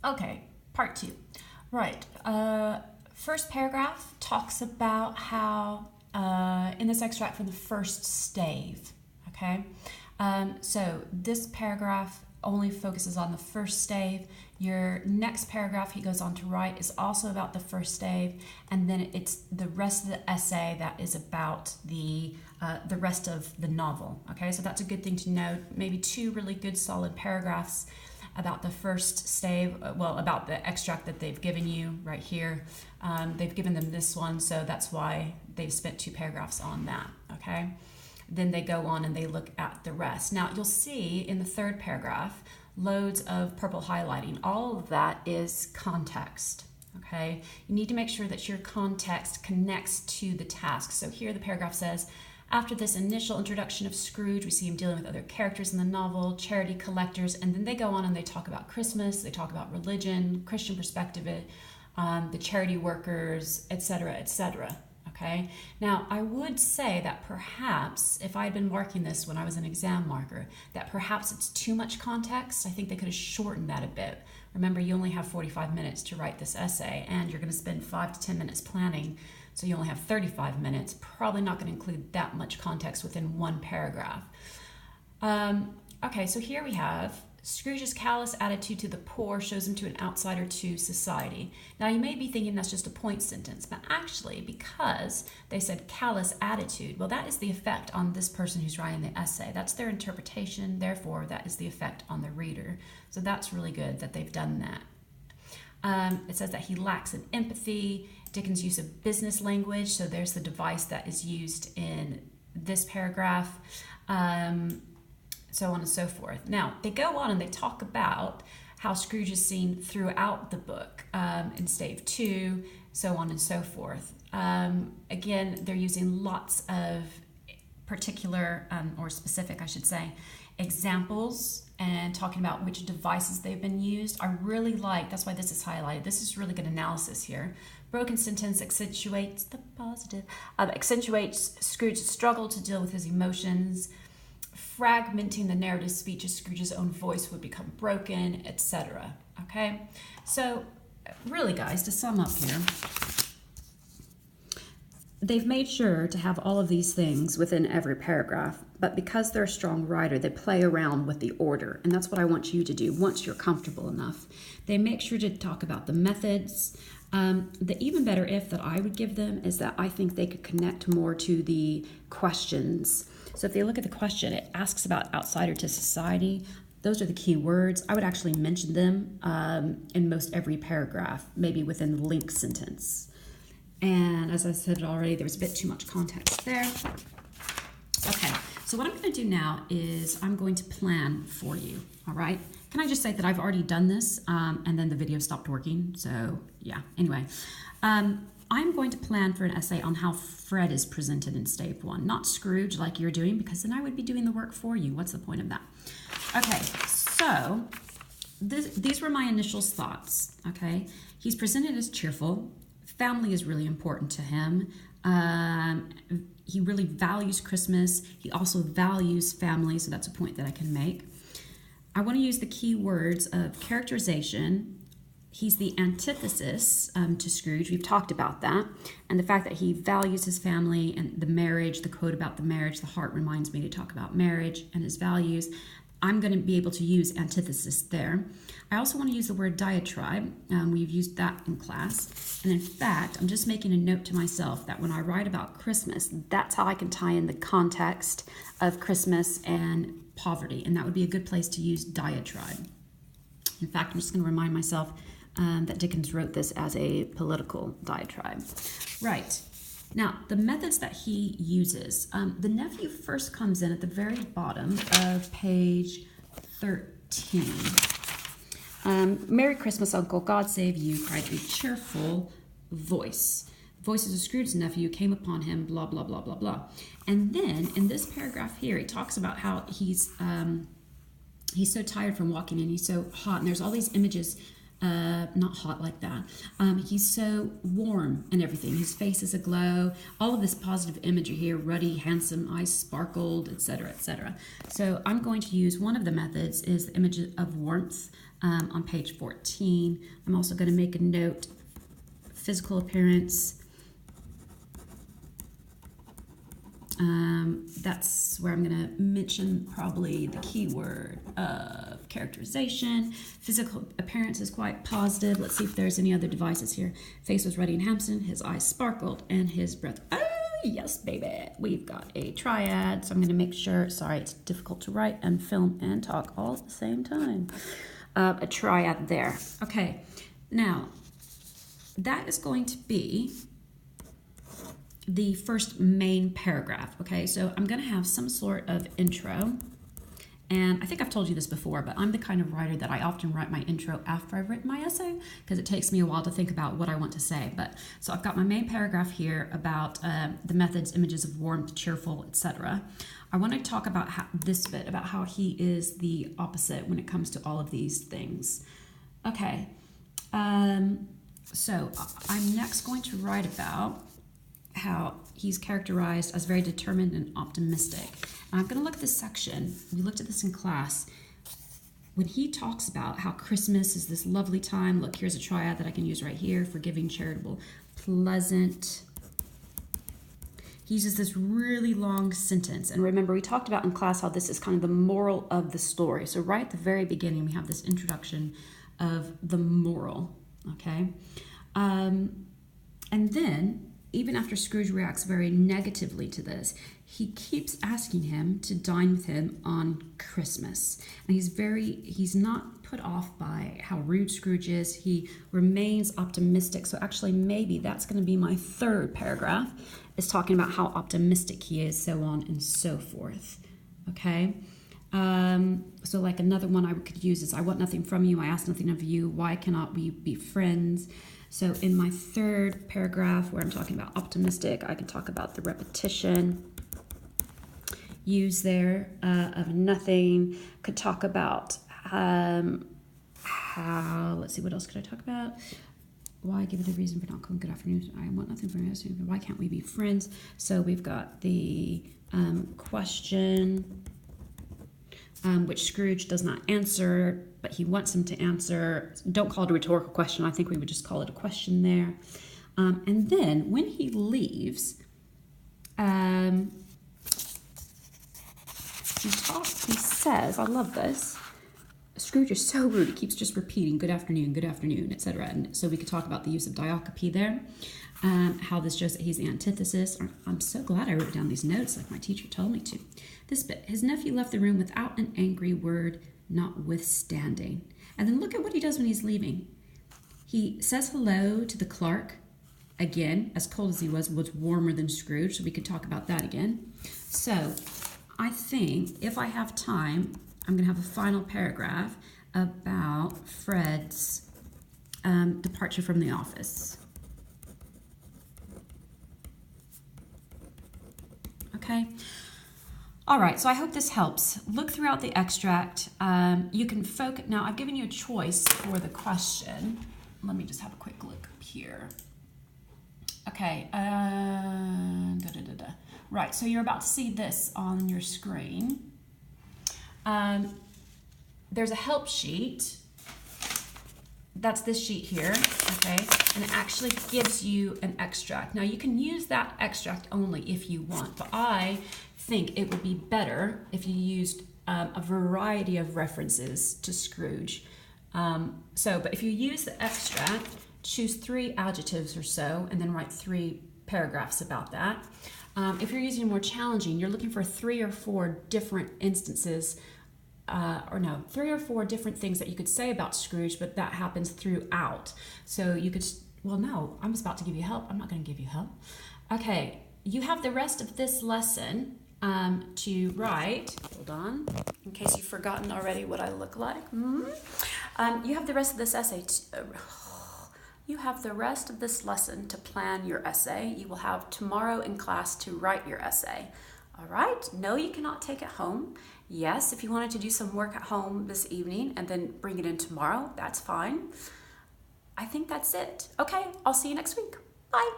Okay, part two. Right. First paragraph talks about how, in this extract from the first stave, okay? So this paragraph only focuses on the first stave. Your next paragraph he goes on to write is also about the first stave, and then it's the rest of the essay that is about the rest of the novel. Okay, so that's a good thing to know. Maybe two really good solid paragraphs about the first stave, well, about the extract that they've given you right here. They've given them this one, so that's why they've spent two paragraphs on that, okay? Then they go on and they look at the rest. Now, you'll see in the third paragraph, loads of purple highlighting. All of that is context, okay? You need to make sure that your context connects to the task. So here the paragraph says, after this initial introduction of Scrooge, we see him dealing with other characters in the novel, charity collectors, and then they go on and they talk about Christmas, they talk about religion, Christian perspective, the charity workers, etc., etc. Okay? Now, I would say that perhaps, if I had been marking this when I was an exam marker, that perhaps it's too much context. I think they could have shortened that a bit. Remember, you only have 45 minutes to write this essay, and you're going to spend 5 to 10 minutes planning, so you only have 35 minutes. Probably not going to include that much context within one paragraph. Okay, so here we have Scrooge's callous attitude to the poor shows him to an outsider to society. Now, you may be thinking that's just a point sentence, but actually, because they said callous attitude, well, that is the effect on this person who's writing the essay. That's their interpretation, therefore, that is the effect on the reader. So that's really good that they've done that. It says that he lacks in empathy. Dickens' use of business language, so there's the device that is used in this paragraph. So on and so forth. Now, they go on and they talk about how Scrooge is seen throughout the book in stave 2, so on and so forth. Again, they're using lots of particular, or specific, I should say, examples and talking about which devices they've been used. I really like, that's why this is highlighted. This is really good analysis here. Broken sentence accentuates the positive, accentuates Scrooge's struggle to deal with his emotions. Fragmenting the narrative speech as Scrooge's own voice would become broken, etc. Okay? So, really, guys, to sum up here, they've made sure to have all of these things within every paragraph, but because they're a strong writer, they play around with the order, and that's what I want you to do once you're comfortable enough. They make sure to talk about the methods. The even better if that I would give them is that I think they could connect more to the questions. So if they look at the question, it asks about outsider to society. Those are the key words. I would actually mention them in most every paragraph, maybe within the link sentence. And as I said already, there was a bit too much context there. Okay, so what I'm going to do now is I'm going to plan for you, all right? Can I just say that I've already done this and then the video stopped working? So yeah, anyway. I'm going to plan for an essay on how Fred is presented in stave 1, not Scrooge like you're doing, because then I would be doing the work for you. What's the point of that? Okay, so these were my initial thoughts, okay? He's presented as cheerful. Family is really important to him. He really values Christmas. He also values family, so that's a point that I can make. I want to use the key words of characterization. He's the antithesis to Scrooge. We've talked about that. And the fact that he values his family and the marriage, the quote about the marriage, the heart reminds me to talk about marriage and his values. I'm going to be able to use antithesis there. I also want to use the word diatribe. We've used that in class. And in fact, I'm just making a note to myself that when I write about Christmas, that's how I can tie in the context of Christmas and poverty. And that would be a good place to use diatribe. In fact, I'm just going to remind myself that Dickens wrote this as a political diatribe. Right. Now, the methods that he uses. The nephew first comes in at the very bottom of page 13. Merry Christmas, Uncle. God save you, cried a cheerful voice. The voices of Scrooge's nephew came upon him, blah, blah, blah, blah, blah. And then, in this paragraph here, he talks about how he's so tired from walking in, he's so hot, and there's all these images. Not hot like that. He's so warm and everything. His face is aglow. All of this positive imagery here, ruddy, handsome, eyes sparkled, etc., etc. So I'm going to use one of the methods is the image of warmth. on page 14. I'm also going to make a note, physical appearance. That's where I'm going to mention probably the keyword of characterization. Physical appearance is quite positive. Let's see if there's any other devices here. Face was ruddy and handsome, his eyes sparkled, and his breath. Oh, yes, baby. We've got a triad, so I'm going to make sure, sorry, it's difficult to write and film and talk all at the same time. A triad there. Okay, now that is going to be the first main paragraph. Okay, so I'm going to have some sort of intro, and I think I've told you this before, but I'm the kind of writer that I often write my intro after I've written my essay because it takes me a while to think about what I want to say. But so I've got my main paragraph here about the methods, images of warmth, cheerful, etc. I want to talk about this bit about how he is the opposite when it comes to all of these things. Okay, so I'm next going to write about how he's characterized as very determined and optimistic. And I'm going to look at this section. We looked at this in class. When he talks about how Christmas is this lovely time, look, here's a triad that I can use right here: forgiving, charitable, pleasant. He uses this really long sentence. And remember, we talked about in class how this is kind of the moral of the story. So right at the very beginning, we have this introduction of the moral, okay? And then, even after Scrooge reacts very negatively to this, he keeps asking him to dine with him on Christmas. And he's not put off by how rude Scrooge is. He remains optimistic. So actually, maybe that's going to be my third paragraph, is talking about how optimistic he is, so on and so forth. Okay? So like another one I could use is, I want nothing from you, I ask nothing of you, why cannot we be friends? So in my third paragraph, where I'm talking about optimistic, I can talk about the repetition use there of nothing. Could talk about how, let's see, what else could I talk about? Why give it a reason for not calling good afternoon? I want nothing from you. Why can't we be friends? So we've got the question, which Scrooge does not answer, but he wants him to answer. Don't call it a rhetorical question. I think we would just call it a question there. And then when he leaves, he says, I love this, Scrooge is so rude. He keeps just repeating good afternoon, etc. And so we could talk about the use of diacope there, how this shows that he's the antithesis. I'm so glad I wrote down these notes like my teacher told me to. This bit, his nephew left the room without an angry word, notwithstanding. And then look at what he does when he's leaving. He says hello to the clerk. Again, as cold as he was warmer than Scrooge, so we could talk about that again. So I think if I have time, I'm going to have a final paragraph about Fred's departure from the office. Okay. All right, so I hope this helps. Look throughout the extract. You can focus. Now, I've given you a choice for the question. Let me just have a quick look up here. Okay. Right, so you're about to see this on your screen. There's a help sheet. That's this sheet here, okay? And it actually gives you an extract. Now, you can use that extract only if you want, but I think it would be better if you used a variety of references to Scrooge. But if you use the extract, choose 3 adjectives or so, and then write 3 paragraphs about that. If you're using more challenging, you're looking for 3 or 4 different instances, 3 or 4 different things that you could say about Scrooge, but that happens throughout. So you could, well, no, I'm just about to give you help. I'm not going to give you help. Okay, you have the rest of this lesson to write. Hold on, in case you've forgotten already what I look like. You have the rest of this essay. You have the rest of this lesson to plan your essay. You will have tomorrow in class to write your essay. All right? No, you cannot take it home. Yes, if you wanted to do some work at home this evening and then bring it in tomorrow, that's fine. I think that's it. Okay, I'll see you next week. Bye.